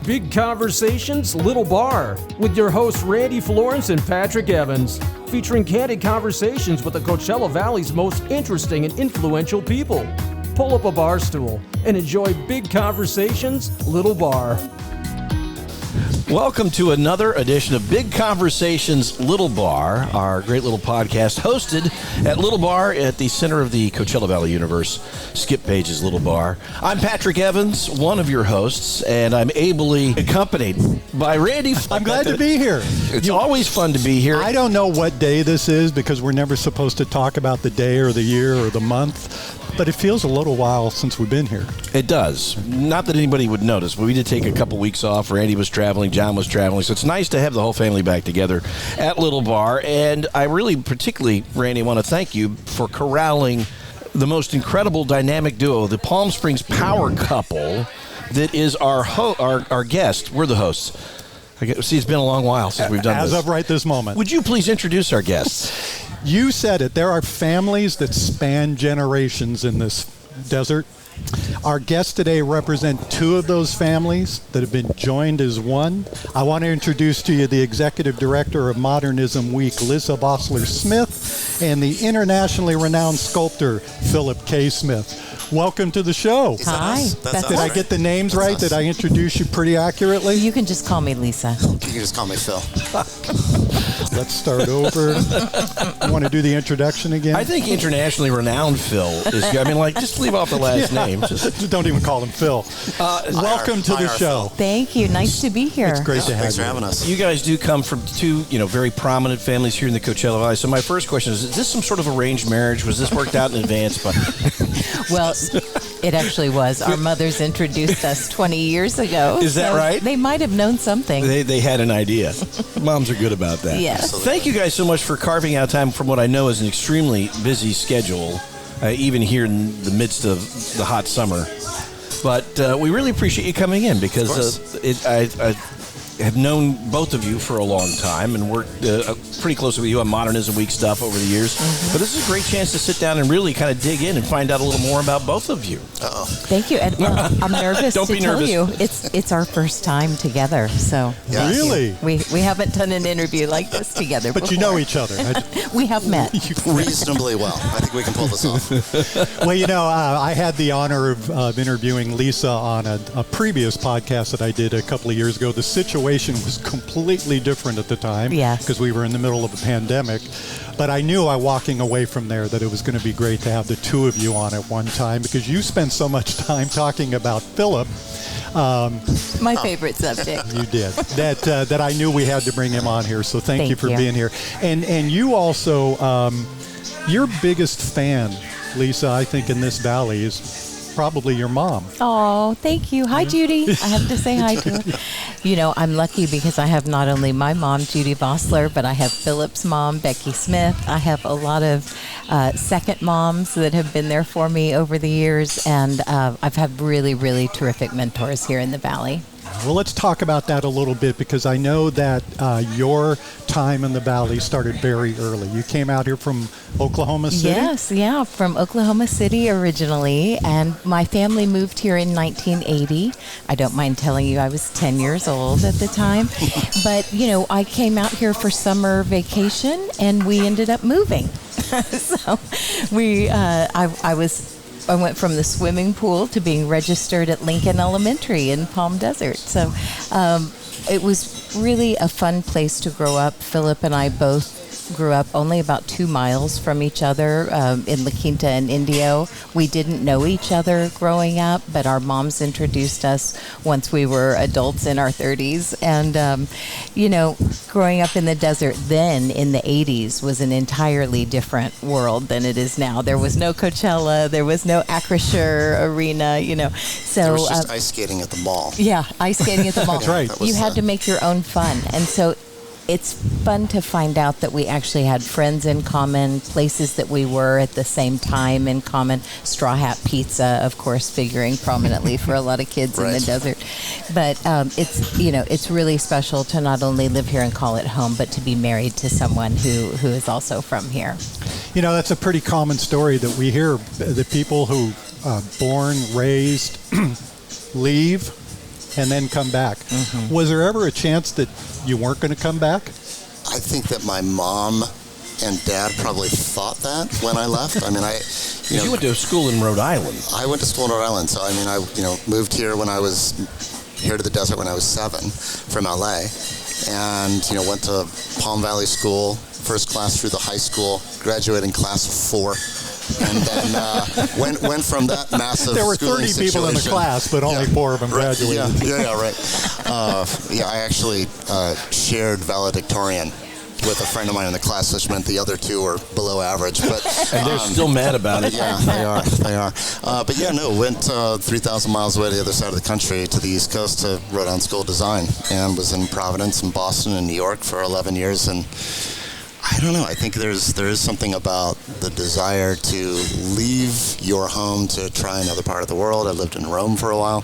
Big Conversations, Little Bar, with your hosts Randy Florence and Patrick Evans, featuring candid conversations with the Coachella Valley's most interesting and influential people. Pull up a bar stool and enjoy Big Conversations, Little Bar. Welcome to another edition of Big Conversations Little Bar, our great little podcast hosted at Little Bar at the center of the Coachella Valley universe. Skip Page's Little Bar. I'm Patrick Evans, one of your hosts, and I'm ably accompanied by Randy. I'm glad to be here. It's always fun to be here. I don't know what day this is because we're never supposed to talk about the day or the year or the month. But it feels a little while since we've been here. It does. Not that anybody would notice, but we did take a couple weeks off. Randy was traveling, John was traveling, so it's nice to have the whole family back together at Little Bar. And I really, particularly, Randy, want to thank you for corralling the most incredible dynamic duo, the Palm Springs power couple that is our guest. We're the hosts. See, it's been a long while since we've done this. As of right this moment. Would you please introduce our guests? You said it. There are families that span generations in this desert. Our guests today represent two of those families that have been joined as one. I want to introduce to you the Executive Director of Modernism Week, Lisa Vossler-Smith, and the internationally renowned sculptor, Phillip K. Smith. Welcome to the show. Hi. Did I get the names right? Did I introduce you pretty accurately? You can just call me Lisa. You can just call me Phil. Let's start over. You want to do the introduction again? I think internationally renowned Phil is good. I mean, like, just leave off the last name. Just don't even call him Phil. Welcome to the show. Thank you. Nice to be here. It's great to have you. Thanks for having us. You guys do come from two, very prominent families here in the Coachella Valley. So my first question is this some sort of arranged marriage? Was this worked out in advance? Well, it actually was. Our mothers introduced us 20 years ago. Is that right? They might have known something. They had an idea. Moms are good about that. Yes. Thank you guys so much for carving out time from what I know is an extremely busy schedule, even here in the midst of the hot summer. But we really appreciate you coming in because I have known both of you for a long time and worked pretty closely with you on Modernism Week stuff over the years. Mm-hmm. But this is a great chance to sit down and really kind of dig in and find out a little more about both of you. Uh-oh. Thank you. And, I'm nervous Don't to be tell nervous. you. It's our first time together. So Yeah. Really? we haven't done an interview like this together But before. you know each other. We have met. Reasonably well. I think we can pull this off. Well, I had the honor of interviewing Lisa on a previous podcast that I did a couple of years ago. The situation was completely different at the time because we were in the middle of a pandemic. But I knew walking away from there that it was going to be great to have the two of you on at one time because you spent so much time talking about Phillip. My favorite subject. You did. That I knew we had to bring him on here. So thank you for being here. And you also, your biggest fan, Lisa, I think in this valley is probably your mom. Oh, thank you. Hi, Judy. I have to say hi to her. I'm lucky because I have not only my mom, Judy Vossler, but I have Phillip's mom, Becky Smith. I have a lot of second moms that have been there for me over the years, and I've had really, really terrific mentors here in the Valley. Well, let's talk about that a little bit because I know that your time in the Valley started very early. You came out here from Oklahoma City? Yes, yeah, from Oklahoma City originally, and my family moved here in 1980. I don't mind telling you I was 10 years old at the time, but, I came out here for summer vacation, and we ended up moving. So I went from the swimming pool to being registered at Lincoln Elementary in Palm Desert. So it was really a fun place to grow up. Phillip and I both grew up only about 2 miles from each other in La Quinta and Indio. We didn't know each other growing up, but our moms introduced us once we were adults in our 30s. And, growing up in the desert then in the 80s was an entirely different world than it is now. There was no Coachella. There was no Acrisure Arena, So, There was just ice skating at the mall. Yeah, ice skating at the mall. That's right. You had to make your own fun. And so it's fun to find out that we actually had friends in common, places that we were at the same time in common. Straw Hat Pizza, of course, figuring prominently for a lot of kids in the desert. But it's really special to not only live here and call it home, but to be married to someone who is also from here. That's a pretty common story that we hear. The people who born, raised, leave, and then come back. Mm-hmm. Was there ever a chance that you weren't going to come back? I think that my mom and dad probably thought that when I left. I mean, you went to school in Rhode Island. I went to school in Rhode Island, so I mean, I moved here when I was here to the desert when I was 7 from LA, and went to Palm Valley School, first class through the high school, graduating class of 4. And then went from that massive. There were 30 people in the class, but only 4 of them graduated. Right. I actually shared valedictorian with a friend of mine in the class, which meant the other 2 were below average. But and they're still mad about it. Yeah, they are. Went 3,000 miles away to the other side of the country to the East Coast to Rhode Island School of Design, and was in Providence and Boston and New York for 11 years. And I don't know. I think there is something about the desire to leave your home to try another part of the world. I lived in Rome for a while.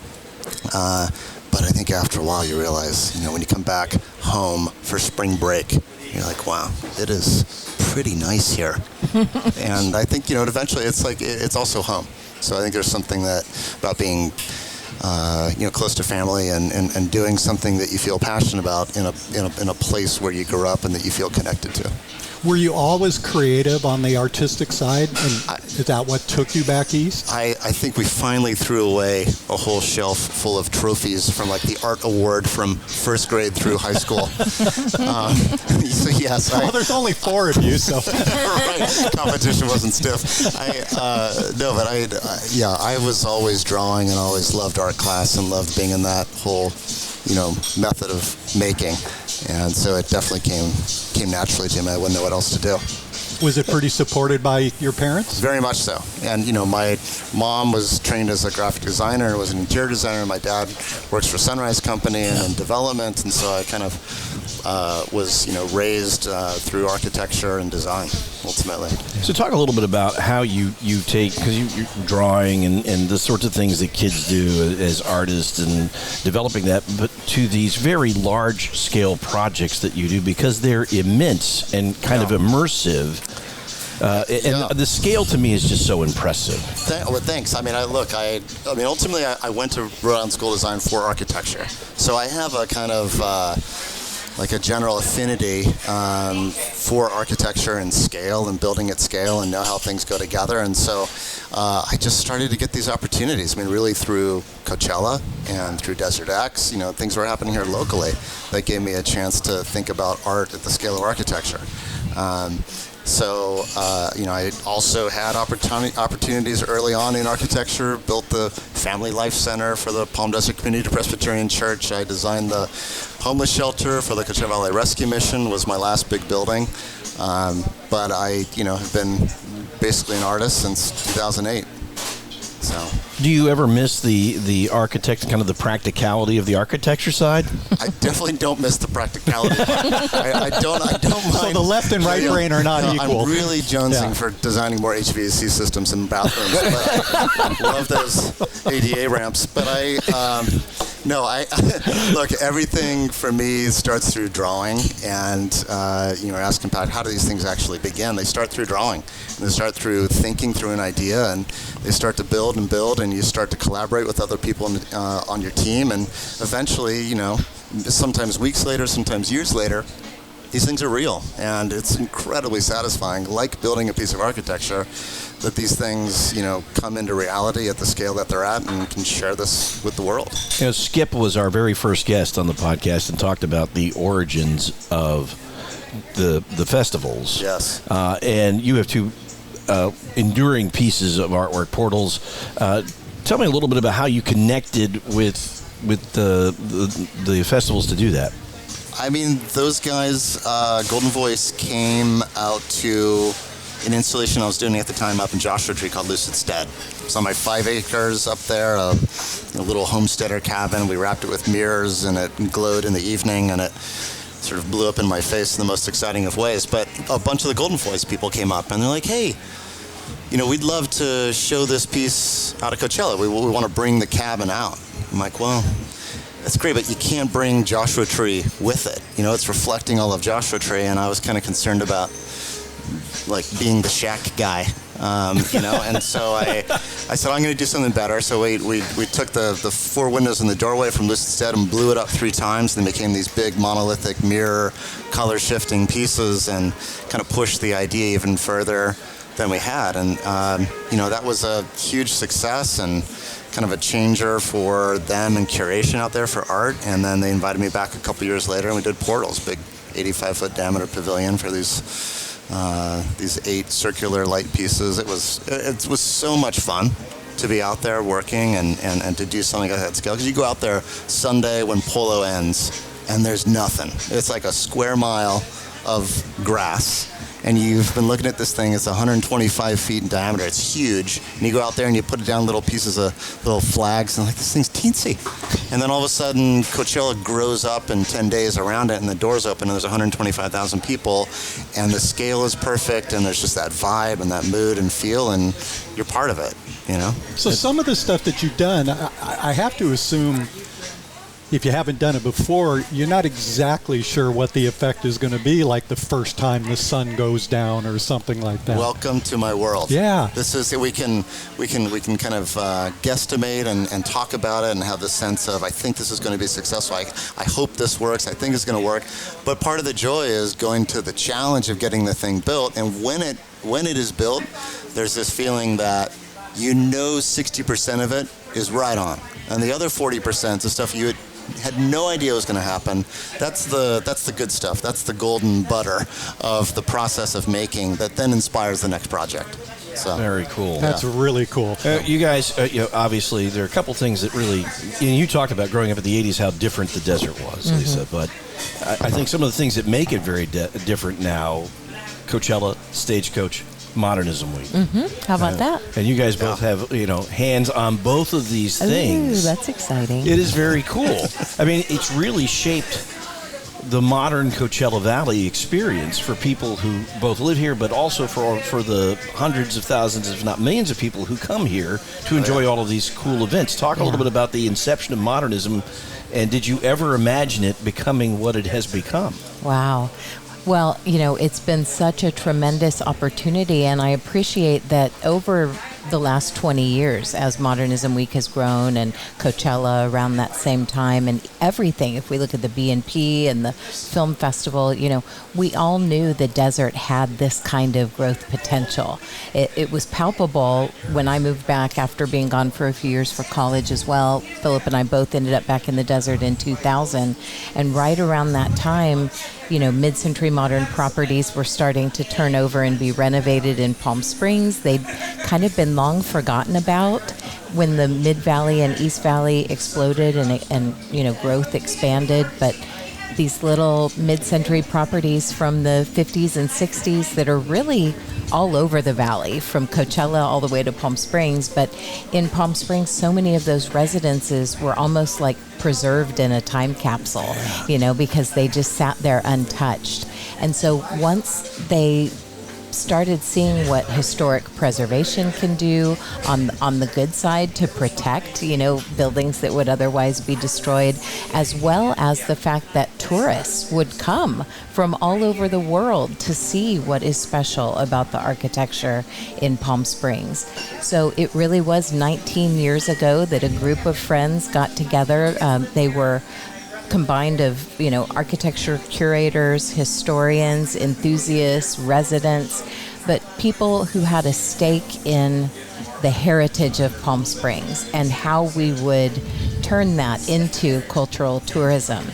But I think after a while you realize, when you come back home for spring break, you're like, wow, it is pretty nice here. And I think, eventually it's also home. So I think there's something about being, close to family and doing something that you feel passionate about in a place where you grew up and that you feel connected to. Were you always creative on the artistic side? And is that what took you back east? I think we finally threw away a whole shelf full of trophies from the art award from first grade through high school. So yes. There's only 4 of you, so. Right. Competition wasn't stiff. I was always drawing and always loved art class and loved being in that whole, method of making. And so it definitely came naturally to me. I wouldn't know what else to do. Was it pretty supported by your parents? Very much so. And, my mom was trained as a graphic designer and was an interior designer. My dad works for Sunrise Company and in development. And so I kind of was, raised through architecture and design, ultimately. So talk a little bit about how you take, because you're drawing and the sorts of things that kids do as artists and developing that, but to these very large-scale projects that you do, because they're immense and kind of immersive. And the scale to me is just so impressive. Thanks. I mean, ultimately I went to Rhode Island School of Design for architecture. So I have a kind of a general affinity for architecture and scale and building at scale and know how things go together. And so I just started to get these opportunities. I mean, really through Coachella and through DesertX, things were happening here locally that gave me a chance to think about art at the scale of architecture. I also had opportunities early on in architecture, built the Family Life Center for the Palm Desert Community Presbyterian Church. I designed the homeless shelter for the Coachella Valley Rescue Mission, was my last big building. But I, have been basically an artist since 2008. So. Do you ever miss the architect, kind of the practicality of the architecture side? I definitely don't miss the practicality. I don't mind. So the left and right brain are not equal. I'm really jonesing for designing more HVAC systems in bathrooms. But I love those ADA ramps. But look, everything for me starts through drawing, and asking Pat, how do these things actually begin? They start through drawing, and they start through thinking through an idea, and they start to build, and you start to collaborate with other people on your team, and eventually, sometimes weeks later, sometimes years later, these things are real, and it's incredibly satisfying, like building a piece of architecture, that these things, come into reality at the scale that they're at and can share this with the world. Skip was our very first guest on the podcast and talked about the origins of the festivals. Yes. And you have 2 enduring pieces of artwork, portals. Tell me a little bit about how you connected with the festivals to do that. I mean, those guys, GoldenVoice came out to an installation I was doing at the time up in Joshua Tree called Lucid Stead. It's on my 5 acres up there, a little homesteader cabin. We wrapped it with mirrors, and it glowed in the evening, and it sort of blew up in my face in the most exciting of ways. But a bunch of the GoldenVoice people came up, and they're like, hey, we'd love to show this piece out of Coachella. We want to bring the cabin out. I'm like, well, that's great, but you can't bring Joshua Tree with it. It's reflecting all of Joshua Tree, and I was kind of concerned about, being the shack guy. And so I said, I'm going to do something better. So we took the 4 windows in the doorway from Lucid and blew it up 3 times, and they became these big monolithic mirror color shifting pieces, and kind of pushed the idea even further than we had. And, that was a huge success and kind of a changer for them and curation out there for art. And then they invited me back a couple years later, and we did Portals, big 85-foot diameter pavilion for these 8 circular light pieces. It was so much fun to be out there working and to do something at that scale. Because you go out there Sunday when polo ends, and there's nothing. It's like a square mile of grass. And you've been looking at this thing, it's 125 feet in diameter, it's huge. And you go out there and you put it down little pieces of little flags, and this thing's teensy. And then all of a sudden, Coachella grows up in 10 days around it, and the doors open, and there's 125,000 people, and the scale is perfect, and there's just that vibe and that mood and feel, and you're part of it, So some of the stuff that you've done, I have to assume, if you haven't done it before, you're not exactly sure what the effect is going to be, like the first time the sun goes down or something like that. Welcome to my world. Yeah. This is, we can kind of guesstimate and talk about it and have the sense of, I think this is going to be successful. I hope this works. I think it's going to work. But part of the joy is going to the challenge of getting the thing built. And when it is built, there's this feeling that 60% of it is right on. And the other 40% is the stuff you had no idea was going to happen. That's the good stuff. That's the golden butter of the process of making that then inspires the next project. So very cool. That's really cool. You guys, obviously, there are a couple things that really. You talked about growing up in the '80s, how different the desert was, Lisa. But I think some of the things that make it very different now, Coachella, Stagecoach, Modernism Week. How about that? And you guys both have, hands on both of these things. Ooh, that's exciting. It is very cool. I mean, it's really shaped the modern Coachella Valley experience for people who both live here, but also for the hundreds of thousands, if not millions of people who come here to enjoy all of these cool events. Talk a little bit about the inception of Modernism, and did you ever imagine it becoming what it has become? Wow. Well, it's been such a tremendous opportunity, and I appreciate that over the last 20 years as Modernism Week has grown and Coachella around that same time and everything. If we look at the B&P and the film festival, we all knew the desert had this kind of growth potential. It was palpable when I moved back after being gone for a few years for college as well. Phillip and I both ended up back in the desert in 2000, and right around that time, mid-century modern properties were starting to turn over and be renovated in Palm Springs. They'd kind of been long forgotten about when the Mid-Valley and East Valley exploded and growth expanded. But these little mid-century properties from the 50s and 60s that are really all over the valley, from Coachella all the way to Palm Springs. But in Palm Springs, so many of those residences were almost like preserved in a time capsule, because they just sat there untouched. And so once they started seeing what historic preservation can do on the good side to protect, buildings that would otherwise be destroyed, as well as the fact that tourists would come from all over the world to see what is special about the architecture in Palm Springs. So it really was 19 years ago that a group of friends got together. They were combined of, architecture curators, historians, enthusiasts, residents, but people who had a stake in the heritage of Palm Springs and how we would turn that into cultural tourism.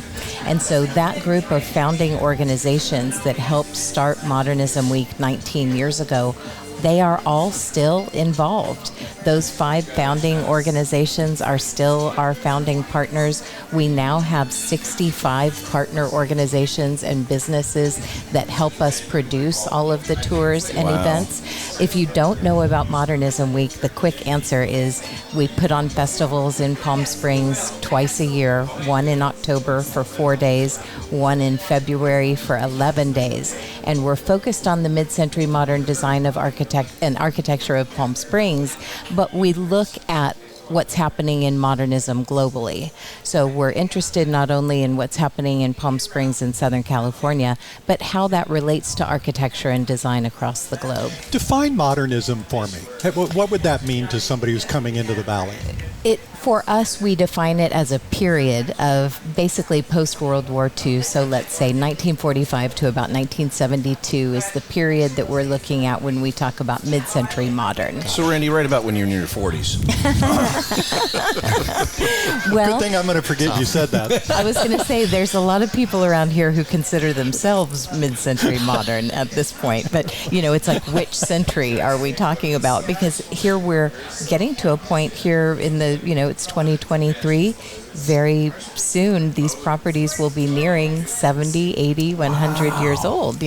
And so that group of founding organizations that helped start Modernism Week 19 years ago, they are all still involved. Those 5 founding organizations are still our founding partners. We now have 65 partner organizations and businesses that help us produce all of the tours and events. If you don't know about Modernism Week, the quick answer is we put on festivals in Palm Springs twice a year, one in October for 4 days, one in February for 11 days. And we're focused on the mid-century modern design of architecture of Palm Springs, but we look at what's happening in modernism globally. So we're interested not only in what's happening in Palm Springs in Southern California, but how that relates to architecture and design across the globe. Define modernism for me. What would that mean to somebody who's coming into the Valley? For us, we define it as a period of basically post-World War II. So let's say 1945 to about 1972 is the period that we're looking at when we talk about mid-century modern. So, Randy, right about when you're in your 40s. Good thing I'm going to forget you said that. I was going to say there's a lot of people around here who consider themselves mid-century modern at this point. But, it's like, which century are we talking about? Because here we're getting to a point here in the, it's 2023. Very soon, these properties will be nearing 70, 80, 100 years old,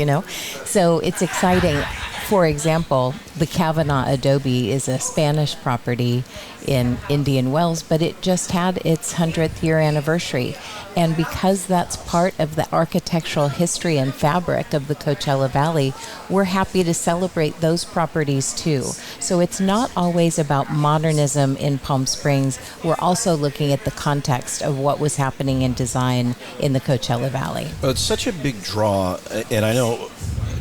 So it's exciting. For example, the Kavanaugh Adobe is a Spanish property in Indian Wells, but it just had its 100th year anniversary. And because that's part of the architectural history and fabric of the Coachella Valley, we're happy to celebrate those properties too. So it's not always about modernism in Palm Springs. We're also looking at the context of what was happening in design in the Coachella Valley. Well, it's such a big draw, and I know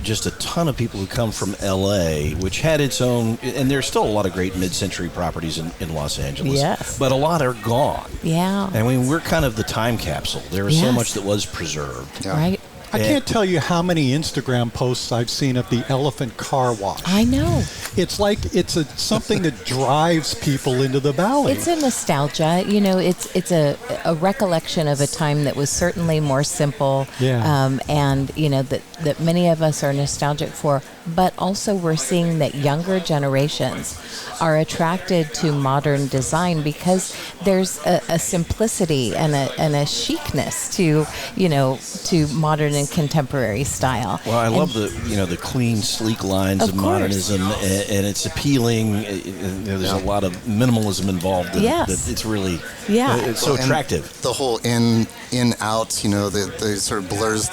just a ton of people who come from LA, which had its own, and there's still a lot of great mid-century properties in Los Angeles. Yes. But a lot are gone. Yeah. I mean, we're kind of the time capsule. There was so much that was preserved. Yeah. Right. I can't tell you how many Instagram posts I've seen of the elephant car wash. I know. It's like something that drives people into the Valley. It's a nostalgia. It's a recollection of a time that was certainly more simple. Yeah. And, that many of us are nostalgic for. But also we're seeing that younger generations are attracted to modern design because there's a simplicity and a chicness to modern and contemporary style. Well, I love the clean, sleek lines of modernism, and it's appealing. There's a lot of minimalism involved. Yes. That it's really, Yeah. it's so attractive. The whole in out, they sort of blurs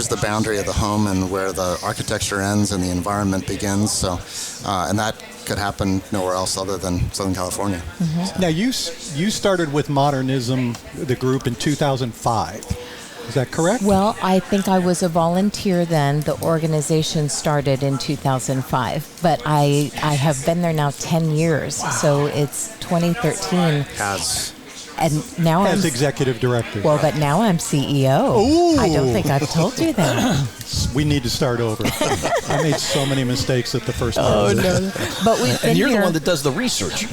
the boundary of the home and where the architecture ends and the environment begins. So, and that could happen nowhere else other than Southern California. Mm-hmm. Now, you started with Modernism, the group, in 2005. Is that correct? Well, I think I was a volunteer then. The organization started in 2005, but I have been there now 10 years. Wow. So it's 2013. And now as executive director. Well, but now I'm CEO. Ooh. I don't think I've told you that. We need to start over. I made so many mistakes at the first part. No. But we've been and you're here, the one that does the research.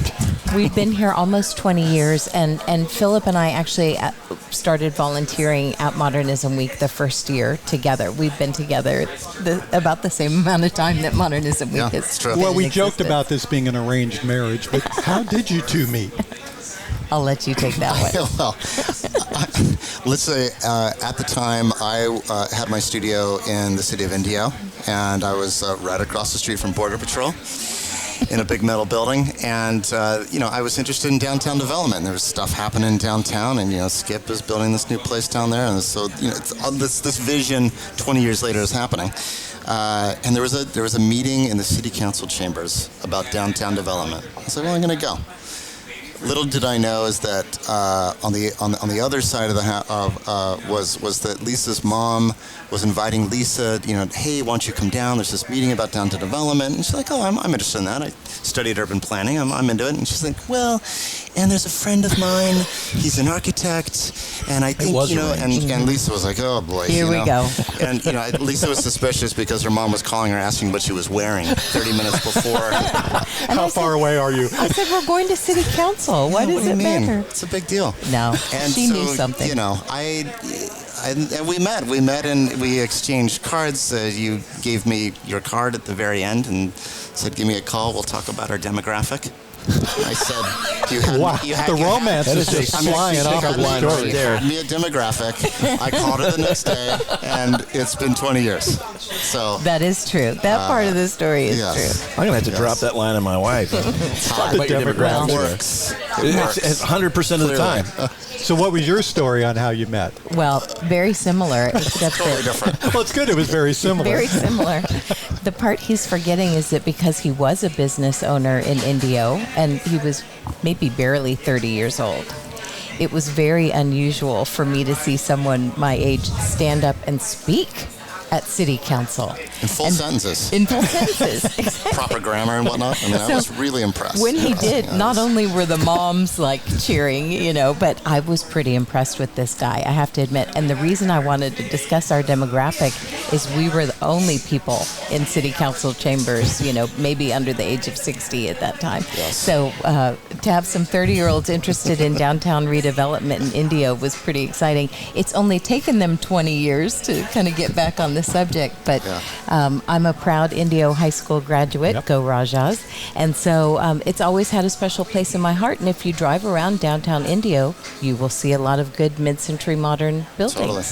We've been here almost 20 years, and Phillip and I actually started volunteering at Modernism Week the first year together. We've been together about the same amount of time that Modernism Week is. True. Well, we joked about this being an arranged marriage, but how did you two meet? I'll let you take that one. Well, let's say at the time I had my studio in the city of Indio, and I was right across the street from Border Patrol in a big metal building. And, I was interested in downtown development. There was stuff happening downtown, and, Skip is building this new place down there. And so, this vision 20 years later is happening. And there was a meeting in the city council chambers about downtown development. I said, well, I'm going to go. Little did I know is that on the other side of the was that Lisa's mom was inviting Lisa. Hey, why don't you come down? There's this meeting about downtown development, and she's like, oh, I'm interested in that. I studied urban planning. I'm into it. And she's like, well, and there's a friend of mine. He's an architect, and I think and Lisa was like, oh boy, here we go. And Lisa was suspicious because her mom was calling her asking what she was wearing 30 minutes before. How far away are you? I said, we're going to city council. What does it matter? It's a big deal. No, and she knew something. And we met and we exchanged cards. You gave me your card at the very end and said, give me a call. We'll talk about our demographic. I said, wow, the romance is just flying off of the story. There. Me a demographic. I called her the next day, and it's been 20 years. So that is true. That part of the story is true. I'm going to have to drop that line on my wife. Talk about your demographic. Works. It's 100% of the time. So what was your story on how you met? Well, very similar, except totally different. Well, it's good it was very similar. Very similar. The part he's forgetting is that because he was a business owner in Indio and he was maybe barely 30 years old. It was very unusual for me to see someone my age stand up and speak at city council. In full sentences. In full sentences. Exactly. Proper grammar and whatnot. I mean, I was really impressed. When he did, not only were the moms like cheering, but I was pretty impressed with this guy, I have to admit. And the reason I wanted to discuss our demographic is we were the only people in city council chambers, maybe under the age of 60 at that time. Yes. So to have some 30-year-olds interested in downtown redevelopment in Indio was pretty exciting. It's only taken them 20 years to kind of get back on the subject, but I'm a proud Indio High School graduate, Yep. Go Rajas, and so it's always had a special place in my heart, and if you drive around downtown Indio, you will see a lot of good mid-century modern buildings. Totally.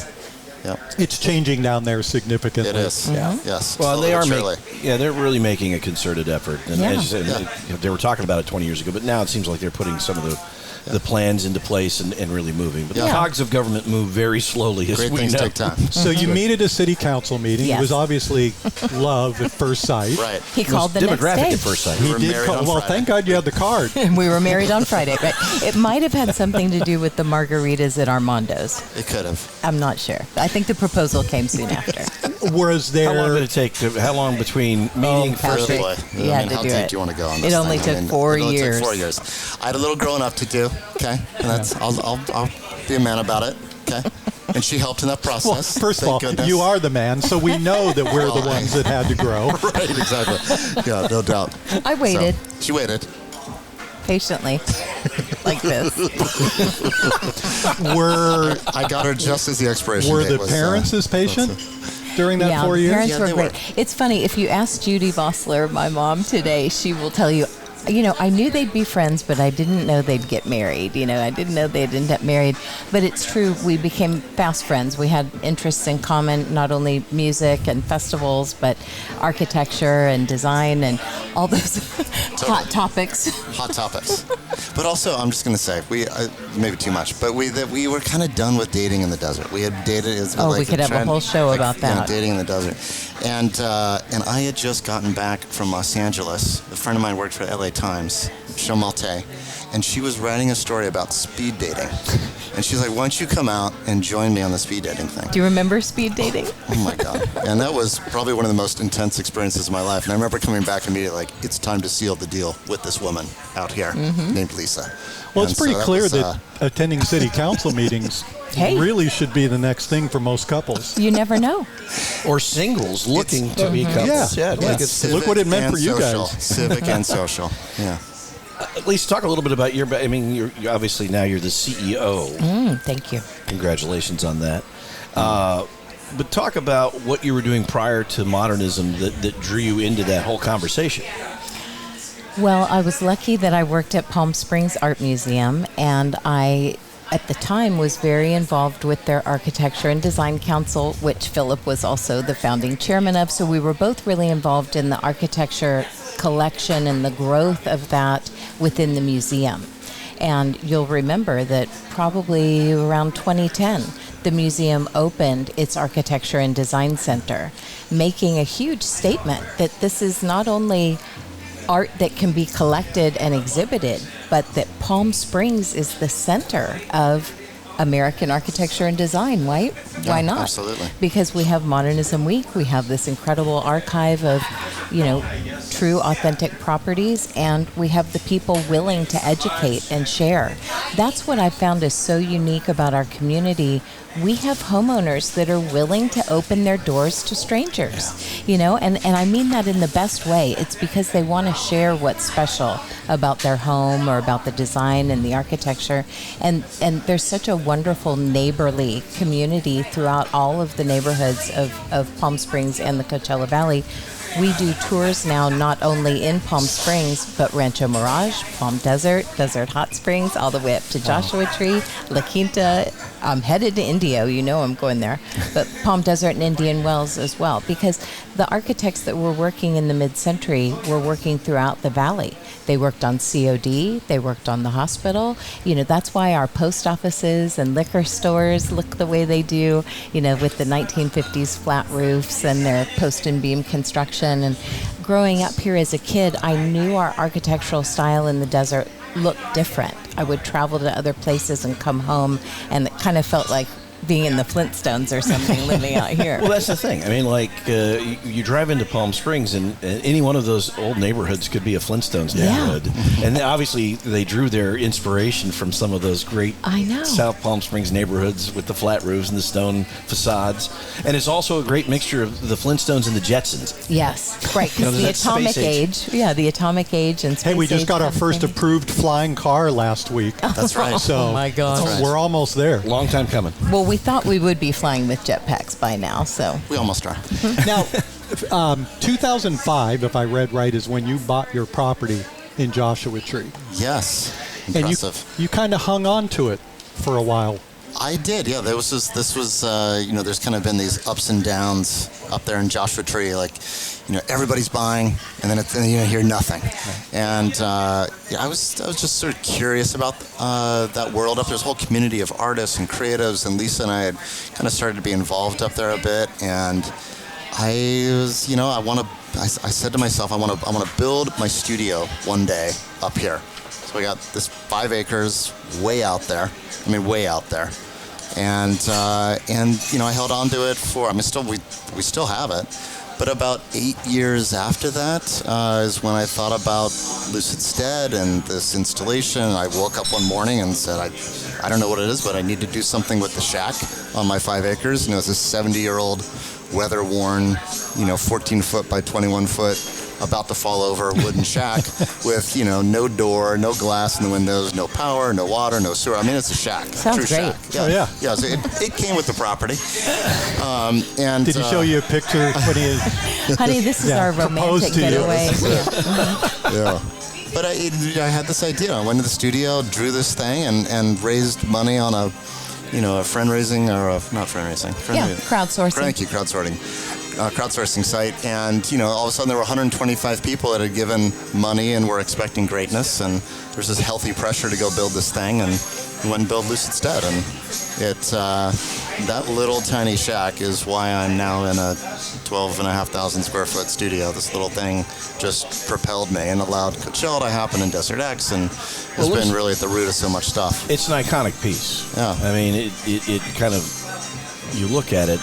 Yep. It's changing down there significantly. It is. Yeah. Yes. Well, they are surely. they're really making a concerted effort. And Yeah. as you said, they were talking about it 20 years ago, but now it seems like they're putting some of the plans into place and really moving. But the cogs of government move very slowly, as Great we things know. take time. So you meet at a city council meeting. Yes. It was obviously love at first sight. Right. He called the next Demographic day. at first sight. He were did married call. on Well, Friday. thank God you had the card. And we were married on Friday, right? It might have had something to do with the margaritas at Armando's. It could have. I'm not sure. I think the proposal came soon after. Was How long did there? it take? How long between meeting first? Patrick. Boy. You had to how do deep it. do you want to go on It this only thing? took 4 it only years. took 4 years. I had a little growing up to do, okay? And that's, I'll be a man about it, okay? And she helped in that process. Well, first of thank all, goodness. you are the man, so we know that we're the Well, ones that had to grow. Right, exactly. Yeah, no doubt. I waited So, she waited. patiently, like this. Were I got her just as the expiration were date the was, parents as patient during that 4 the years? parents Yeah, were they great. were. It's funny, if you ask Judy Vossler, my mom today, she will tell you, I knew they'd be friends, but I didn't know they'd get married. I didn't know they'd end up married. But it's true, we became fast friends. We had interests in common, not only music and festivals, but architecture and design and all those hot topics. Hot topics. But also, I'm just going to say, maybe too much, but we were kind of done with dating in the desert. We had dated. We could have a whole show about that. Dating in the desert. And I had just gotten back from Los Angeles. A friend of mine worked for LA Times, Michelle Malte, and she was writing a story about speed dating. And she's like, why don't you come out and join me on the speed dating thing? Do you remember speed dating? Oh my God. And that was probably one of the most intense experiences of my life. And I remember coming back immediately like, it's time to seal the deal with this woman out here named Lisa. Well, it's And pretty so clear was, that attending city council meetings Hey. really should be the next thing for most couples. You never know. Or singles looking to be couples. Yeah. Like civic Look what it meant and for you social. guys. Civic and social. Yeah. at least talk a little bit about you're obviously now you're the CEO. Thank you. Congratulations on that. But talk about what you were doing prior to Modernism that drew you into that whole conversation. Well, I was lucky that I worked at Palm Springs Art Museum, and I, at the time, was very involved with their Architecture and Design Council, which Phillip was also the founding chairman of. So we were both really involved in the architecture collection and the growth of that within the museum. And you'll remember that probably around 2010, the museum opened its Architecture and Design Center, making a huge statement that this is not only art that can be collected and exhibited, but that Palm Springs is the center of American architecture and design. Why not? Absolutely. Because we have Modernism Week, we have this incredible archive of, true authentic properties, and we have the people willing to educate and share. That's what I found is so unique about our community. We have homeowners that are willing to open their doors to strangers, and I mean that in the best way. It's because they want to share what's special about their home or about the design and the architecture. And there's such a wonderful neighborly community throughout all of the neighborhoods of Palm Springs and the Coachella Valley. We do tours now not only in Palm Springs, but Rancho Mirage, Palm Desert, Desert Hot Springs, all the way up to Joshua Tree, La Quinta. I'm headed to Indio, I'm going there, but Palm Desert and Indian Wells as well, because the architects that were working in the mid-century were working throughout the valley. They worked on COD, they worked on the hospital. That's why our post offices and liquor stores look the way they do, with the 1950s flat roofs and their post and beam construction and growing up here as a kid, I knew our architectural style in the desert looked different. I would travel to other places and come home, and it kind of felt like being in the Flintstones or something living out here. Well, that's the thing. I mean, like, you drive into Palm Springs, and any one of those old neighborhoods could be a Flintstones neighborhood. Yeah. And obviously, they drew their inspiration from some of those great South Palm Springs neighborhoods with the flat roofs and the stone facades. And it's also a great mixture of the Flintstones and the Jetsons. Yes, right, because the atomic age. Yeah, the atomic age and space Hey, we just age got our first approved flying car last week. That's right. So oh, my God. we're almost there. Long time coming. Well, we thought we would be flying with jetpacks by now, so. We almost are. Now, 2005, if I read right, is when you bought your property in Joshua Tree. Yes. And Impressive. you kind of hung on to it for a while. I did, yeah. This was, there's kind of been these ups and downs up there in Joshua Tree. Like, everybody's buying, and then you hear nothing. And I was just sort of curious about that world up there. There's a whole community of artists and creatives, and Lisa and I had kind of started to be involved up there a bit. And I was, I said to myself, I want to build my studio one day up here. So we got this 5 acres way out there. I mean, way out there. And I held on to it for, we still have it. But about 8 years after that is when I thought about Lucid Stead and this installation. I woke up one morning and said, I don't know what it is, but I need to do something with the shack on my 5 acres. It's a 70-year-old, weather-worn, 14-foot by 21-foot, about to fall over wooden shack with, no door, no glass in the windows, no power, no water, no sewer. I mean, it's a shack. Sounds true great. Shack. Yeah. Oh, yeah. Yeah, so it came with the property. And Did he show you a picture when he Honey, this is our romantic getaway. Yeah. But I had this idea. I went to the studio, drew this thing, and raised money on a fundraising, or not fundraising. Crowdsourcing. Thank you, crowdsourcing site. And, all of a sudden there were 125 people that had given money and were expecting greatness. And there's this healthy pressure to go build this thing. And we went and built Lucid Stead. And that little tiny shack is why I'm now in a 12,500 square foot studio. This little thing just propelled me and allowed Coachella to happen in DesertX, and has been really at the root of so much stuff. It's an iconic piece. Yeah. I mean, it kind of, you look at it,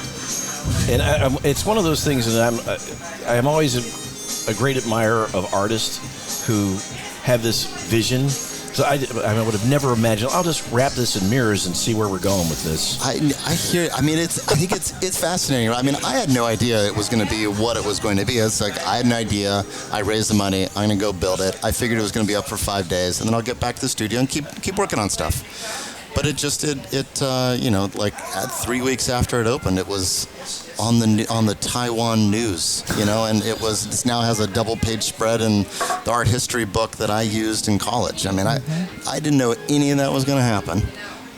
and it's one of those things that I'm always a great admirer of artists who have this vision. So I would have never imagined, I'll just wrap this in mirrors and see where we're going with this. I hear. I mean, I think it's fascinating. I mean, I had no idea it was going to be what it was going to be. It's like I had an idea. I raised the money. I'm going to go build it. I figured it was going to be up for 5 days, and then I'll get back to the studio and keep working on stuff. But it 3 weeks after it opened, it was on the Taiwan news, and it now has a double-page spread in the art history book that I used in college. I mean, I didn't know any of that was going to happen,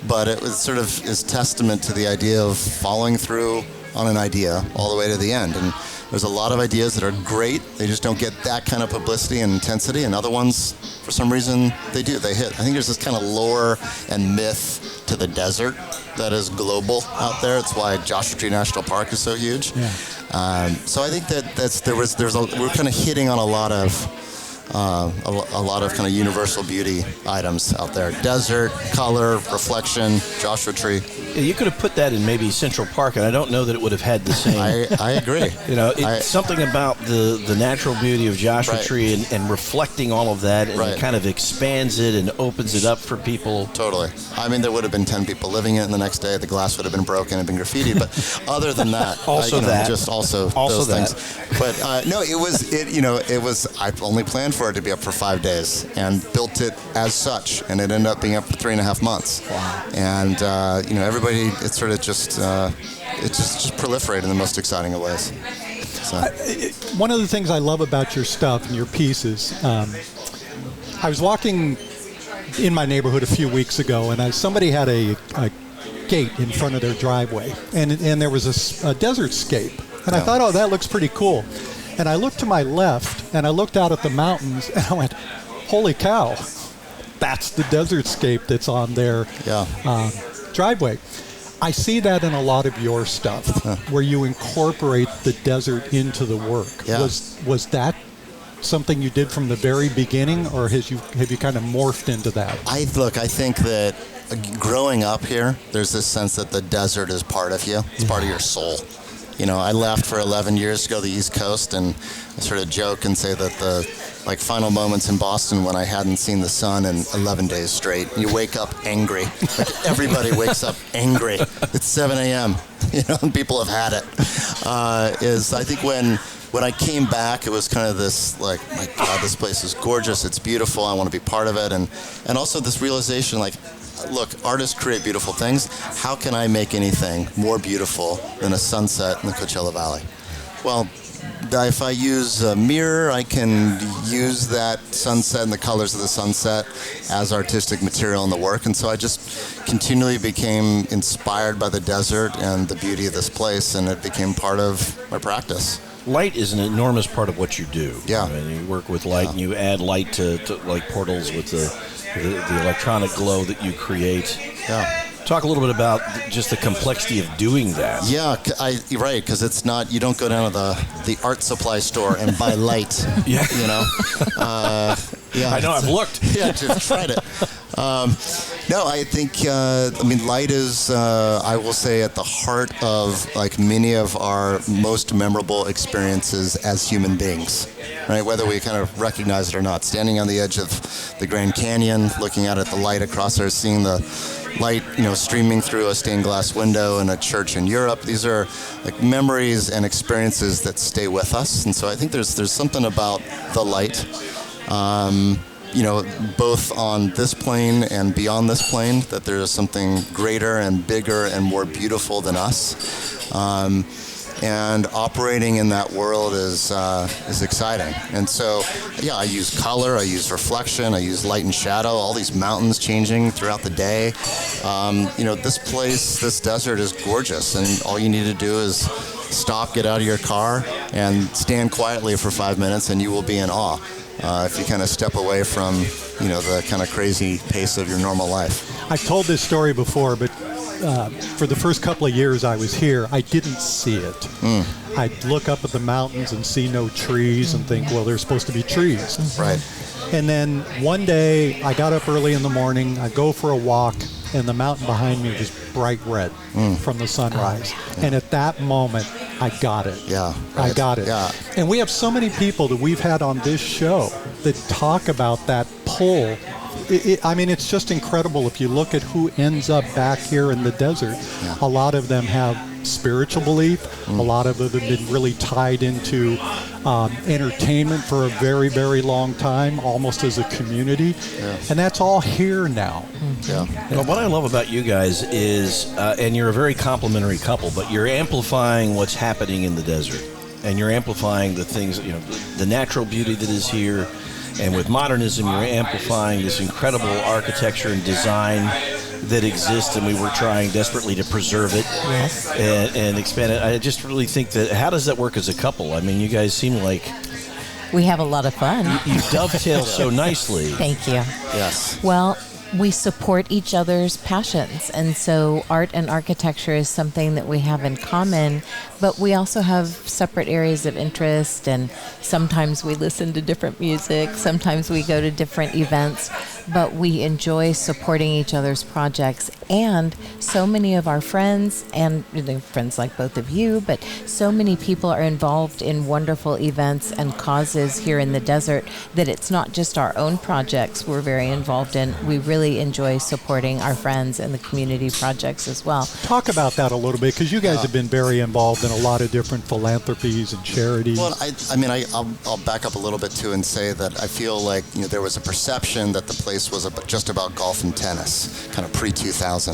but it was sort of is testament to the idea of following through on an idea all the way to the end. And there's a lot of ideas that are great. They just don't get that kind of publicity and intensity, and other ones, for some reason, they do. They hit. I think there's this kind of lore and myth to the desert that is global out there. It's why Joshua Tree National Park is so huge. Yeah. So I think we're kind of hitting on a lot of kind of universal beauty items out there. Desert, color, reflection, Joshua Tree. Yeah, you could have put that in maybe Central Park, and I don't know that it would have had the same. I agree. It's something about the natural beauty of Joshua Right. Tree and reflecting all of that, and Right. it kind of expands it and opens it up for people. Totally. I mean, there would have been 10 people living in it, and the next day the glass would have been broken and been graffitied. But other than that, Also that. just also those that. things. But no, it was. I only planned for it to be up for 5 days and built it as such, and it ended up being up for 3.5 months. Wow. And everybody, it's sort of just it just proliferated in the most exciting of ways. So. One of the things I love about your stuff and your pieces, I was walking in my neighborhood a few weeks ago, and somebody had a gate in front of their driveway, and there was a desert scape. And I thought, oh, that looks pretty cool. And I looked to my left, and I looked out at the mountains, and I went, holy cow, that's the desert scape that's on their driveway. I see that in a lot of your stuff, where you incorporate the desert into the work. Yeah. Was that something you did from the very beginning, or have you kind of morphed into that? I think that growing up here, there's this sense that the desert is part of you. It's part of your soul. You know, I left for 11 years to go to the East Coast, and I sort of joke and say that the final moments in Boston when I hadn't seen the sun in 11 days straight. You wake up angry. Like everybody wakes up angry. It's 7 a.m. You know, and people have had it. I think when I came back, it was kind of this like, my God, this place is gorgeous. It's beautiful. I want to be part of it, and also this realization, like, look, artists create beautiful things. How can I make anything more beautiful than a sunset in the Coachella Valley? Well, if I use a mirror, I can use that sunset and the colors of the sunset as artistic material in the work. And so I just continually became inspired by the desert and the beauty of this place, and it became part of my practice. Light is an enormous part of what you do. Yeah. I mean, you work with light, and you add light to like portals with the electronic glow that you create. Yeah. Talk a little bit about just the complexity of doing that. Yeah, right, because it's not, you don't go down to the art supply store and buy light. Yeah. You know? Yeah. I know, I've looked. Yeah, I've tried it. No, I think, light is, I will say, at the heart of like many of our most memorable experiences as human beings, right? Whether we kind of recognize it or not. Standing on the edge of the Grand Canyon, looking out at the light across there, seeing the light, streaming through a stained glass window in a church in Europe. These are like memories and experiences that stay with us. And so I think there's something about the light, both on this plane and beyond this plane, that there is something greater and bigger and more beautiful than us. And operating in that world is exciting. And so, yeah, I use color, I use reflection, I use light and shadow, all these mountains changing throughout the day. This place, this desert is gorgeous, and all you need to do is stop, get out of your car, and stand quietly for 5 minutes, and you will be in awe. If you kind of step away from, the kind of crazy pace of your normal life. I've told this story before, but for the first couple of years I was here, I didn't see it. I'd look up at the mountains and see no trees and think, well, there's supposed to be trees. Right. And then one day I got up early in the morning, I go for a walk, and the mountain behind me was bright red from the sunrise. And at that moment, I got it. Yeah. Right. I got it. Yeah. And we have so many people that we've had on this show that talk about that pull. It's just incredible. If you look at who ends up back here in the desert, a lot of them have spiritual belief. A lot of them have been really tied into entertainment for a very, very long time, almost as a community. And that's all here now. Well, what I love about you guys is, and you're a very complimentary couple, but you're amplifying what's happening in the desert. And you're amplifying the things, the natural beauty that is here. And with Modernism, you're amplifying this incredible architecture and design that exists, and we were trying desperately to preserve it and expand it. I just really think that, how does that work as a couple? I mean, you guys seem like... We have a lot of fun. You dovetail so nicely. Thank you. Yes. Well, we support each other's passions, and so art and architecture is something that we have in common, but we also have separate areas of interest, and sometimes we listen to different music, sometimes we go to different events, but we enjoy supporting each other's projects. And so many of our friends, and friends like both of you, but so many people are involved in wonderful events and causes here in the desert that it's not just our own projects we're very involved in. We really enjoy supporting our friends and the community projects as well. Talk about that a little bit, because you guys have been very involved in a lot of different philanthropies and charities. Well, I'll back up a little bit too and say that I feel like there was a perception that the place was just about golf and tennis, kind of pre-2000,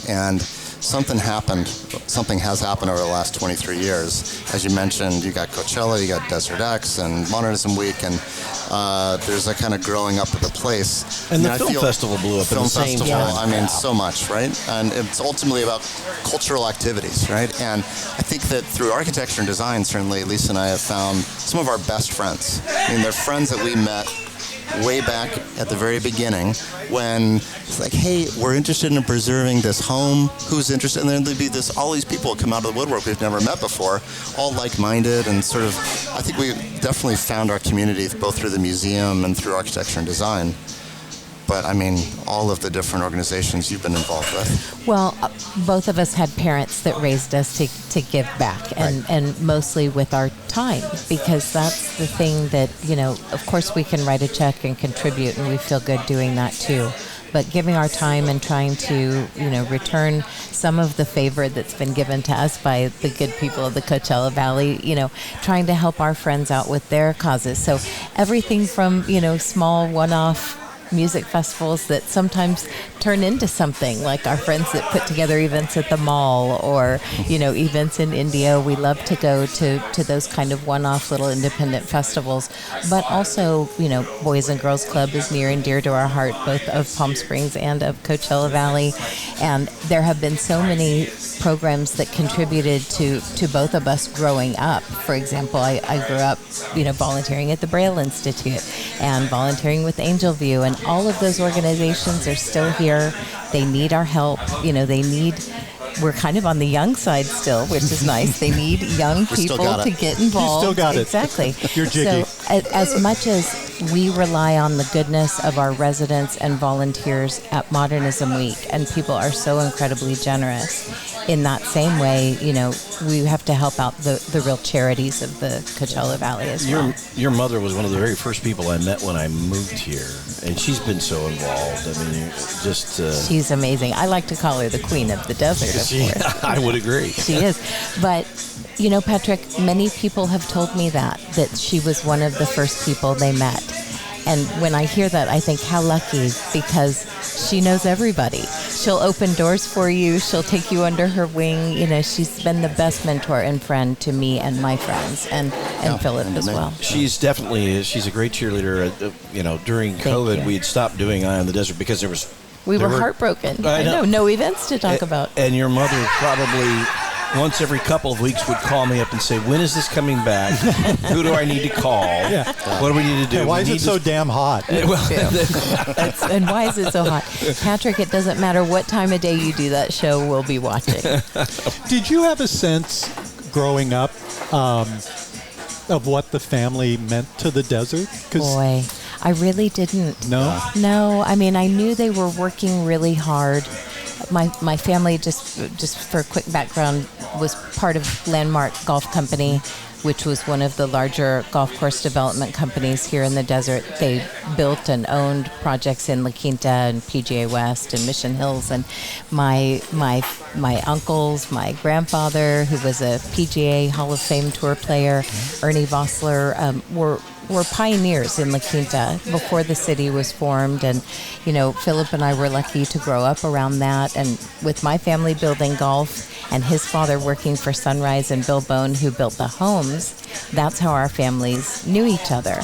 and something has happened over the last 23 years. As you mentioned, you got Coachella, you got DesertX and Modernism Week, and there's a kind of growing up of the place. And the film festival blew up in the same time. So much, right? And it's ultimately about cultural activities, right? And I think that through architecture and design, certainly Lisa and I have found some of our best friends. I mean, they're friends that we met way back at the very beginning when it's like, hey, we're interested in preserving this home. Who's interested? And then there'd be all these people come out of the woodwork we've never met before, all like-minded, and sort of, I think we definitely found our community both through the museum and through architecture and design. But, I mean, all of the different organizations you've been involved with. Well, both of us had parents that raised us to give back, and mostly with our time, because that's the thing that, of course we can write a check and contribute, and we feel good doing that too. But giving our time and trying to, return some of the favor that's been given to us by the good people of the Coachella Valley, trying to help our friends out with their causes. So everything from, small one-off music festivals that sometimes turn into something, like our friends that put together events at the mall or, events in India. We love to go to those kind of one-off little independent festivals. But also, Boys and Girls Club is near and dear to our heart, both of Palm Springs and of Coachella Valley. And there have been so many programs that contributed to both of us growing up. For example, I grew up, volunteering at the Braille Institute and volunteering with Angel View, and all of those organizations are still here. They need our help. We're kind of on the young side still, which is nice. They need young people to get involved. You still got it. Exactly. You're jiggy. So as much as we rely on the goodness of our residents and volunteers at Modernism Week, and people are so incredibly generous, in that same way, we have to help out the real charities of the Coachella Valley as well. Your mother was one of the very first people I met when I moved here, and she's been so involved. I mean, she's amazing. I like to call her the queen of the desert, of course. I would agree. She is. But, Patrick, many people have told me that she was one of the first people they met. And when I hear that, I think, how lucky, because she knows everybody. She'll open doors for you. She'll take you under her wing. She's been the best mentor and friend to me and my friends, and Phillip as well. She's a great cheerleader. During COVID, we had stopped doing Eye on the Desert because we were heartbroken. I know, no events to talk about. And your mother probably once every couple of weeks would call me up and say, when is this coming back? Who do I need to call? Yeah. What do we need to do? Why is it so damn hot? And why is it so hot? Patrick, it doesn't matter what time of day you do that show, we'll be watching. Did you have a sense growing up of what the family meant to the desert? Boy, I really didn't. No? No. I mean, I knew they were working really hard. My family, just for a quick background, was part of Landmark Golf Company, which was one of the larger golf course development companies here in the desert. They built and owned projects in La Quinta and PGA West and Mission Hills. And my uncles, my grandfather, who was a PGA Hall of Fame tour player, Ernie Vossler, were pioneers in La Quinta before the city was formed. And, Phillip and I were lucky to grow up around that. And with my family building golf and his father working for Sunrise and Bill Bone, who built the homes, that's how our families knew each other.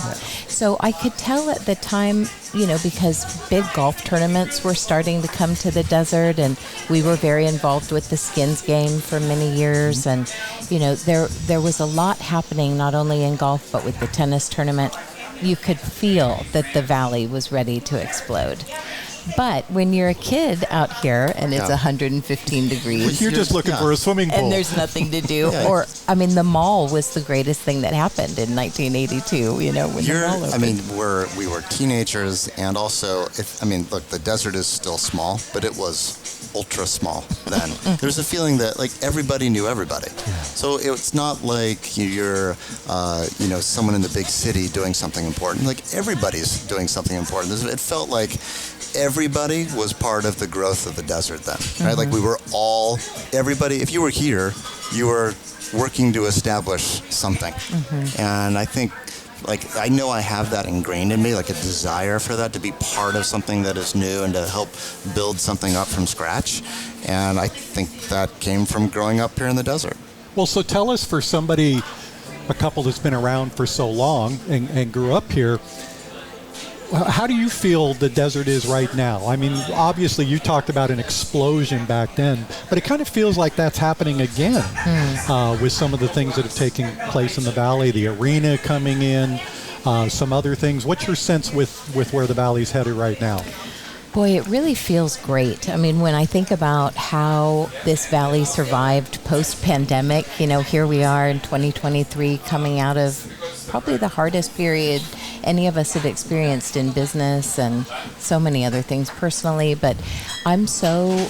So I could tell at the time, because big golf tournaments were starting to come to the desert, and we were very involved with the skins game for many years. And, there was a lot happening, not only in golf, but with the tennis tournament. You could feel that the valley was ready to explode. But when you're a kid out here and it's 115 degrees, you're just looking for a swimming pool, and there's nothing to do. Or, the mall was the greatest thing that happened in 1982. When the mall opened. We were teenagers, and also, look, the desert is still small, but it was ultra small then. There's a feeling that everybody knew everybody. So it's not like you're someone in the big city doing something important. Everybody's doing something important. It felt like everybody was part of the growth of the desert then, right? We were all, everybody, if you were here, you were working to establish something. And I think, I know I have that ingrained in me, a desire for that, to be part of something that is new and to help build something up from scratch. And I think that came from growing up here in the desert. Well, so tell us, for somebody, a couple that's been around for so long and grew up here, how do you feel the desert is right now? Obviously you talked about an explosion back then, but it kind of feels like that's happening again with some of the things that have taken place in the valley, the arena coming in. some other things. What's your sense with where the Valley's headed right now? Boy, it really feels great. I mean, when I think about how this valley survived post-pandemic, here we are in 2023 coming out of probably the hardest period any of us have experienced in business and so many other things personally. But I'm so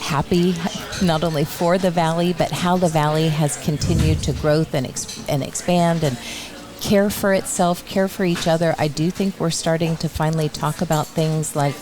happy not only for the valley, but how the valley has continued to growth and expand and care for itself, care for each other. I do think we're starting to finally talk about things like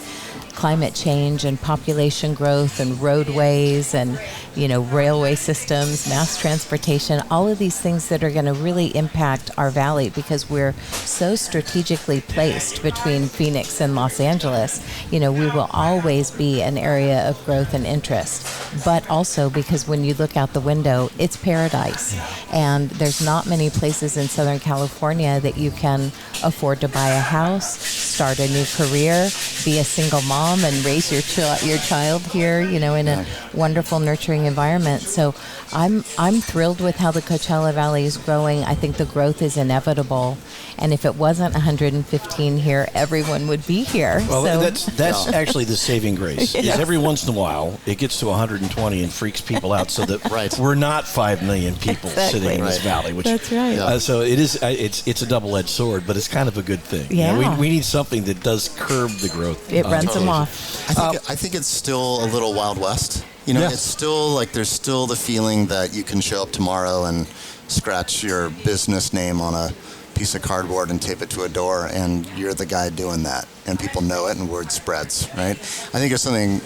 climate change and population growth and roadways and, railway systems, mass transportation, all of these things that are going to really impact our valley because we're so strategically placed between Phoenix and Los Angeles. We will always be an area of growth and interest, but also because when you look out the window, it's paradise. And there's not many places in Southern California that you can afford to buy a house, start a new career, be a single mom, and raise your child here, in a wonderful, nurturing environment. So I'm thrilled with how the Coachella Valley is growing. I think the growth is inevitable. And if it wasn't 115 here, everyone would be here. Well, so. that's actually the saving grace. Yes. Is every once in a while, it gets to 120 and freaks people out so that we're not 5 million people sitting in this valley. Which, that's right. So it is. It's a double-edged sword, but it's kind of a good thing. Yeah. We need something that does curb the growth. It runs them off. I think it's still a little Wild West. It's still like there's still the feeling that you can show up tomorrow and scratch your business name on a piece of cardboard and tape it to a door, and you're the guy doing that, and people know it, and word spreads, right? I think there's something,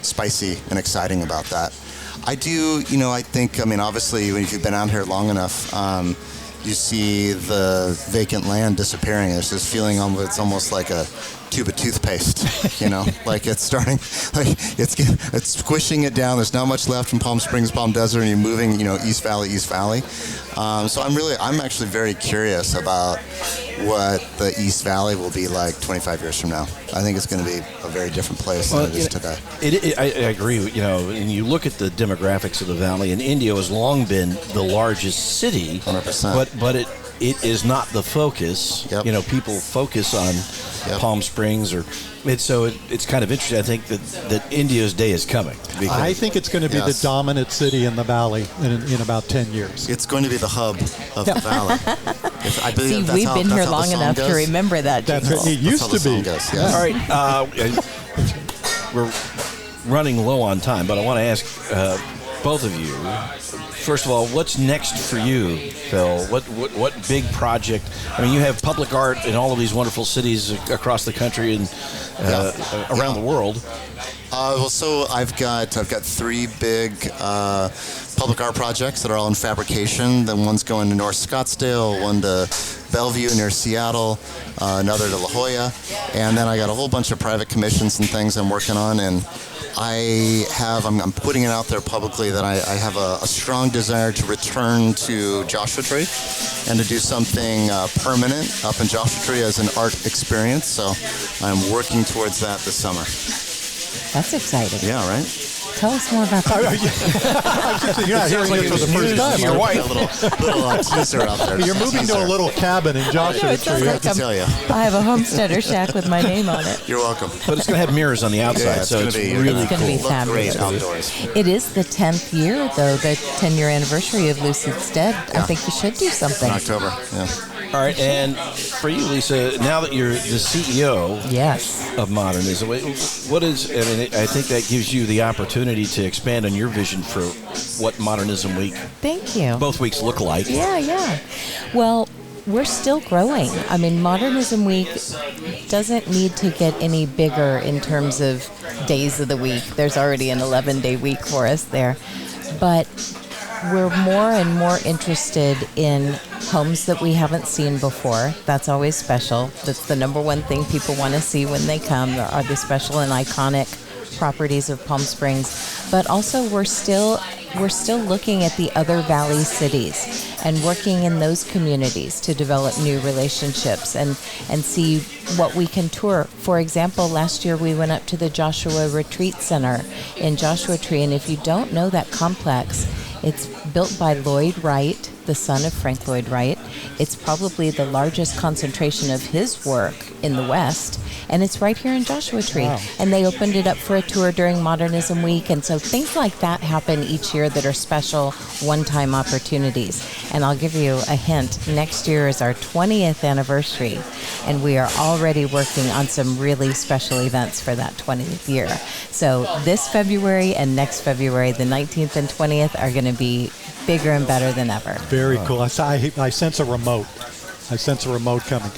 spicy and exciting about that. I do, I think, obviously, if you've been out here long enough, you see the vacant land disappearing. There's this feeling it's almost like a tube of toothpaste, like it's starting, like it's squishing it down. There's not much left in Palm Springs, Palm Desert, and you're moving, East Valley. So I'm actually very curious about what the East Valley will be like 25 years from now. I think it's going to be a very different place than it is today. I agree. And you look at the demographics of the valley, and Indio has long been the largest city, 100%. But it is not the focus. Yep. People focus on Palm Springs, it's kind of interesting. I think that Indio's day is coming. I think it's going to be the dominant city in the valley in about 10 years. It's going to be the hub of the valley. I believe we've been here long enough to remember that. That's what it used to be. Yes. All right, we're running low on time, but I want to ask both of you. First of all, what's next for you, Phil? What big project? You have public art in all of these wonderful cities across the country and around the world. So I've got 3 big public art projects that are all in fabrication. Then one's going to North Scottsdale, one to Bellevue near Seattle, another to La Jolla, and then I got a whole bunch of private commissions and things I'm working on. And I'm putting it out there publicly that I have a strong desire to return to Joshua Tree and to do something permanent up in Joshua Tree as an art experience. So I'm working towards that this summer. That's exciting. Yeah, right? Tell us more about that. You're not hearing it for the first time. Your wife. A little teaser out there. You're moving to a little cabin in Joshua Tree. I have to tell you. I have a homesteader shack with my name on it. You're welcome. But it's going to have mirrors on the outside, it's so gonna it's be really It's going to be cool. fabulous. Great outdoors. It is the 10th year, though, the 10-year anniversary of Lucid Stead. I think you should do something. In October, yeah. All right, and for you, Lisa, now that you're the CEO of Modernism, what is? I think that gives you the opportunity to expand on your vision for what Modernism Week. Thank you. Both weeks look like. Yeah. Well, we're still growing. Modernism Week doesn't need to get any bigger in terms of days of the week. There's already an 11-day week for us there. But we're more and more interested in homes that we haven't seen before. That's always special. That's the number one thing people want to see when they come, are the special and iconic properties of Palm Springs. But also we're still looking at the other valley cities and working in those communities to develop new relationships and see what we can tour. For example, last year we went up to the Joshua Retreat Center in Joshua Tree, and if you don't know that complex, it's built by Lloyd Wright the son of Frank Lloyd Wright. It's probably the largest concentration of his work in the West, and it's right here in Joshua Tree. Wow. And they opened it up for a tour during Modernism Week, and so things like that happen each year that are special one-time opportunities. And I'll give you a hint. Next year is our 20th anniversary, and we are already working on some really special events for that 20th year. So this February and next February, the 19th and 20th, are going to be bigger and better than ever. Very cool. I sense a remote. I sense a remote coming.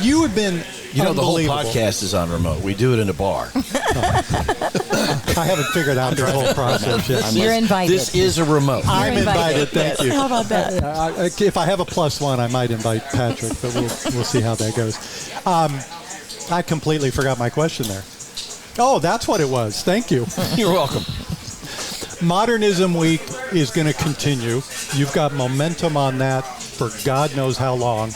You have been You know, the whole unbelievable. podcast is on remote. We do it in a bar. I haven't figured out this whole process yet. You're invited. This is a remote. I'm invited. Thank you. How about that? If I have a +1, I might invite Patrick, but we'll see how that goes. I completely forgot my question there. Oh, that's what it was. Thank you. You're welcome. Modernism Week is going to continue. You've got momentum on that for God knows how long.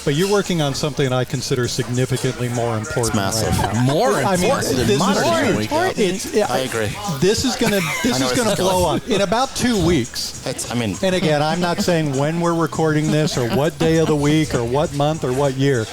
But you're working on something I consider significantly more important It's massive. right now. More important this than is Modernism huge. Week. I agree. This is going I know to where it's blow going. up in about 2 weeks. And And again, I'm not saying when we're recording this or what day of the week or what month or what year.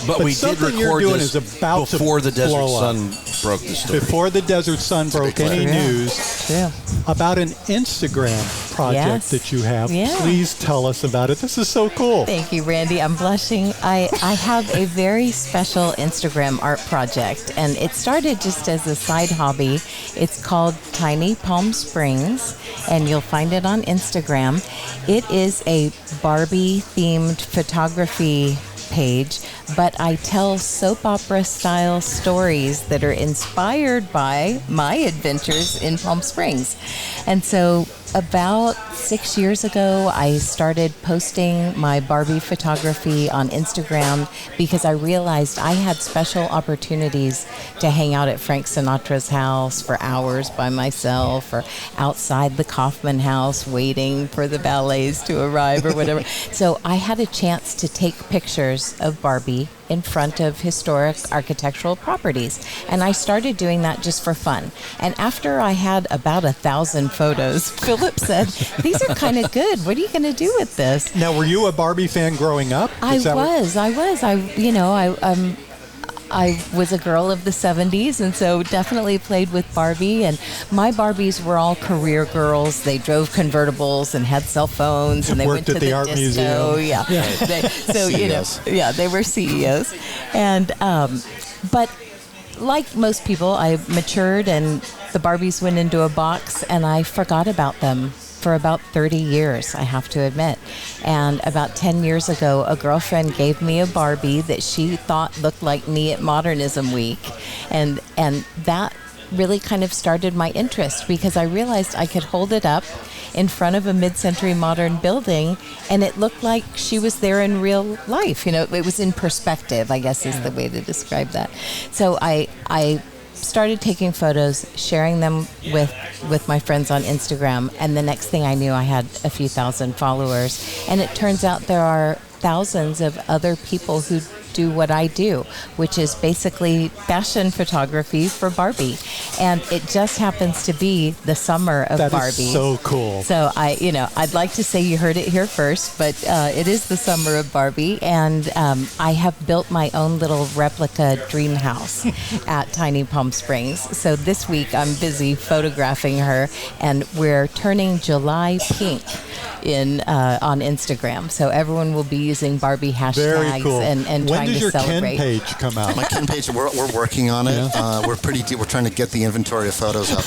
But we did something you're record doing this is about to before the Desert blow up. Sun broke the story. Before the Desert Sun broke any Yeah. news Yeah. about an Instagram project Yes. that you have. Yeah. Please tell us about it. This is so cool. Thank you, Randy. I'm blushing. I have a very special Instagram art project, and it started just as a side hobby. It's called Tiny Palm Springs, and you'll find it on Instagram. It is a Barbie-themed photography page, but I tell soap opera style stories that are inspired by my adventures in Palm Springs. And so about 6 years ago, I started posting my Barbie photography on Instagram because I realized I had special opportunities to hang out at Frank Sinatra's house for hours by myself, or outside the Kaufman house waiting for the ballets to arrive or whatever. So I had a chance to take pictures of Barbie in front of historic architectural properties. And I started doing that just for fun. And after I had about 1,000 photos, Phillip said, "These are kind of good. What are you going to do with this?" Now, were you a Barbie fan growing up? I was. I was a girl of the 70s, and so definitely played with Barbie. And my Barbies were all career girls. They drove convertibles and had cell phones, and they Worked went to at the art disco. museum. Yeah. So CEOs. they were CEOs. And but like most people, I matured, and the Barbies went into a box, and I forgot about them for about 30 years, I have to admit. And about 10 years ago, a girlfriend gave me a Barbie that she thought looked like me at Modernism Week. And that really kind of started my interest, because I realized I could hold it up in front of a mid-century modern building, and it looked like she was there in real life. You know, it was in perspective, I guess is the way to describe that. So I started taking photos, sharing them with my friends on Instagram, and the next thing I knew, I had a few thousand followers. And it turns out there are thousands of other people who do what I do, which is basically fashion photography for Barbie. And it just happens to be the summer of That Barbie. is so cool. So I'd like to say you heard it here first, but it is the summer of Barbie, and I have built my own little replica dream house at Tiny Palm Springs. So this week I'm busy photographing her, and we're turning July pink on Instagram. So everyone will be using Barbie hashtags Very cool. and When trying does to your celebrate. Ken page come out? my Ken page, we're working on it. We're pretty deep. We're trying to get the inventory of photos up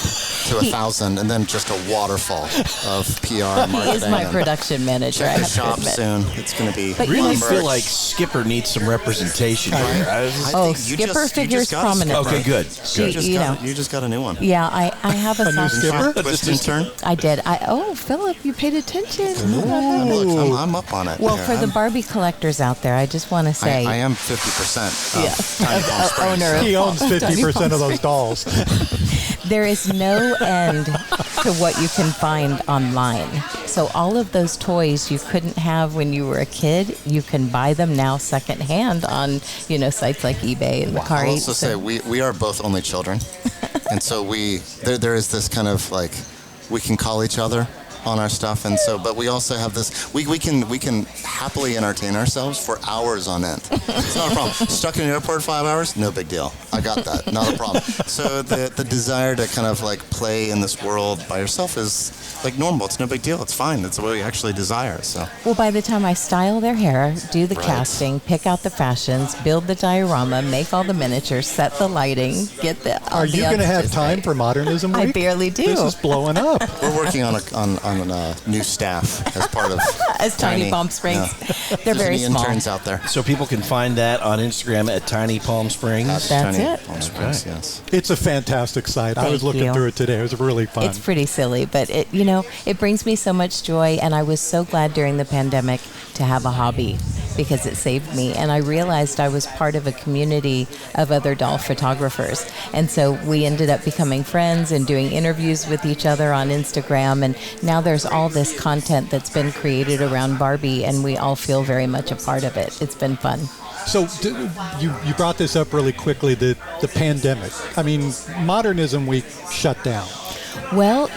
to 1,000, and then just a waterfall of PR and He marketing. is my and production manager. I Check the have to shop admit. soon. It's going to be. But Really you know, feel like Skipper needs some representation here. I Oh, think you Skipper just figures got a prominent. Skipper. Okay, good. You just got a new one. Yeah, I have a new soft skipper? spot. Twist and turn. I did. Philip, you paid attention. Look, I'm up on it. Well, Yeah, for the I'm- Barbie collectors out there, I just want to say, I am 50% Yeah. Tiny Palm Springs. owner of He owns Tiny 50% of Palm those dolls. there is no end to what you can find online. So all of those toys you couldn't have when you were a kid, you can buy them now secondhand on, sites like eBay and Mercari. I'll also say we are both only children, and so there is this kind of like we can call each other on our stuff, and so. But we also have this. We can happily entertain ourselves for hours on end. It's not a problem. Stuck in an airport 5 hours, no big deal. I got that. Not a problem. So the desire to kind of like play in this world by yourself is like normal. It's no big deal. It's fine. It's what we actually desire. So. Well, by the time I style their hair, do the casting, pick out the fashions, build the diorama, make all the miniatures, set the lighting, get the. Are you going to have time for Modernism Week? I barely do. This is blowing up. We're working on a new staff as part of as Tiny Palm Springs. Yeah. They're very any small. interns out there. So people can find that on Instagram at Tiny Palm Springs. That's Tiny it. Palm Springs, yes. It's a fantastic site. I was Thank looking you. through it today. It was really fun. It's pretty silly, but it brings me so much joy, and I was so glad during the pandemic to have a hobby because it saved me. And I realized I was part of a community of other doll photographers. And so we ended up becoming friends and doing interviews with each other on Instagram. And now there's all this content that's been created around Barbie, and we all feel very much a part of it. It's been fun. So you brought this up really quickly, the pandemic. I mean, Modernism Week shut down. Well,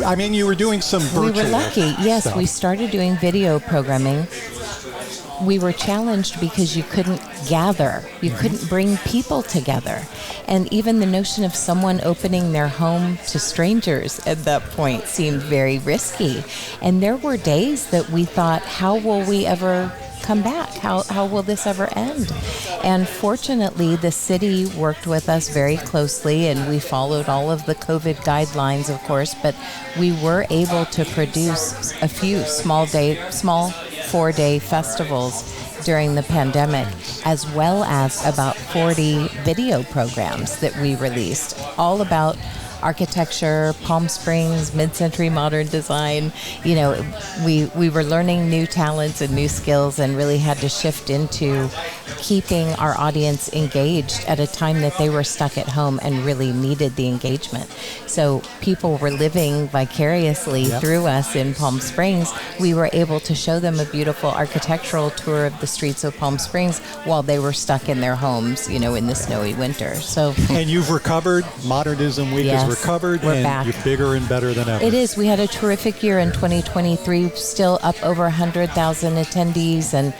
I mean, you were doing some virtual we were lucky. Yes, stuff. we started doing video programming. We were challenged because you couldn't gather. You couldn't bring people together. And even the notion of someone opening their home to strangers at that point seemed very risky. And there were days that we thought, how will we ever come back? How will this ever end? And fortunately, the city worked with us very closely, and we followed all of the COVID guidelines, of course, but we were able to produce a few small 4-day festivals during the pandemic, as well as about 40 video programs that we released, all about architecture, Palm Springs, mid-century modern design. We were learning new talents and new skills and really had to shift into keeping our audience engaged at a time that they were stuck at home and really needed the engagement. So people were living vicariously through us in Palm Springs. We were able to show them a beautiful architectural tour of the streets of Palm Springs while they were stuck in their homes, in the snowy winter. So, and you've recovered. Modernism Week Yes, is recovered, we're and back. you're bigger and better than ever. It is. We had a terrific year in 2023, still up over 100,000 attendees, and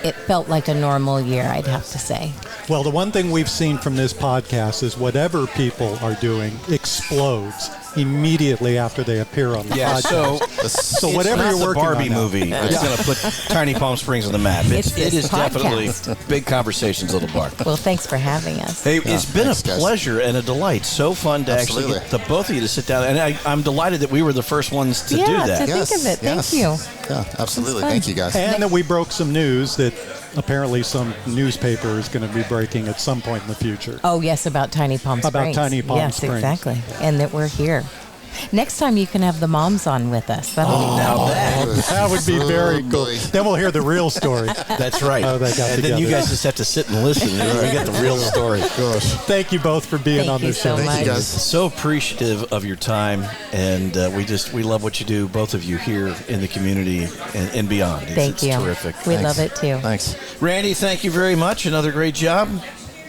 it felt like a normal year, I'd have to say. Well, the one thing we've seen from this podcast is whatever people are doing explodes immediately after they appear on the podcast. So it's whatever not you're working the Barbie on now. movie that's going to put Tiny Palm Springs on the map. It's It is this definitely podcast. Big Conversations Little Bar. Well, thanks for having us. Hey, it's been thanks, a guys. pleasure and a delight. So fun to Absolutely. actually get the both of you to sit down. And I'm delighted that we were the first ones to do that. Think of it. Thank you. Yeah, absolutely. fun. Thank you, guys. And that we broke some news that apparently some newspaper is going to be breaking at some point in the future. Oh, yes, about Tiny Palm Springs. About Tiny Palm yes, Springs. exactly. And that we're here. Next time you can have the moms on with us. That'll be Now That would be very cool. boy. Then we'll hear the real story. that's right. Oh, they got and then you together. guys just have to sit and listen. You get the real story. Gosh. Thank you both for being Thank on you the so show. much. Thank you, guys. So appreciative of your time, and we love what you do, both of you here in the community and beyond. Thank you. It's terrific. We Thanks. love it too. Thanks. Randy, thank you very much. Another great job.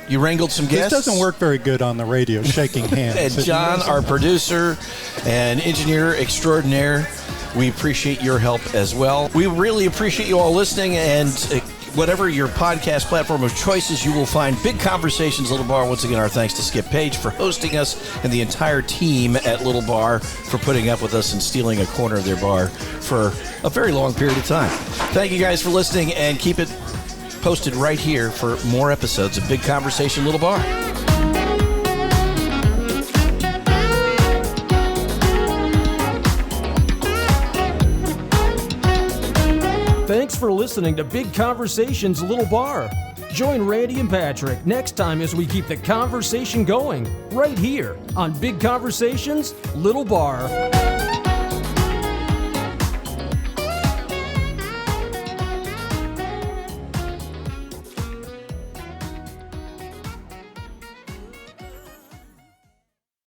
You wrangled some This guests. doesn't work very good on the radio, shaking hands. And John, our producer and engineer extraordinaire, we appreciate your help as well. We really appreciate you all listening, and whatever your podcast platform of choice is, you will find Big Conversations Little Bar. Once again, our thanks to Skip Page for hosting us and the entire team at Little Bar for putting up with us and stealing a corner of their bar for a very long period of time. Thank you guys for listening, and keep it posted right here for more episodes of Big Conversation Little Bar. Thanks for listening to Big Conversations Little Bar. Join Randy and Patrick next time as we keep the conversation going right here on Big Conversations Little Bar.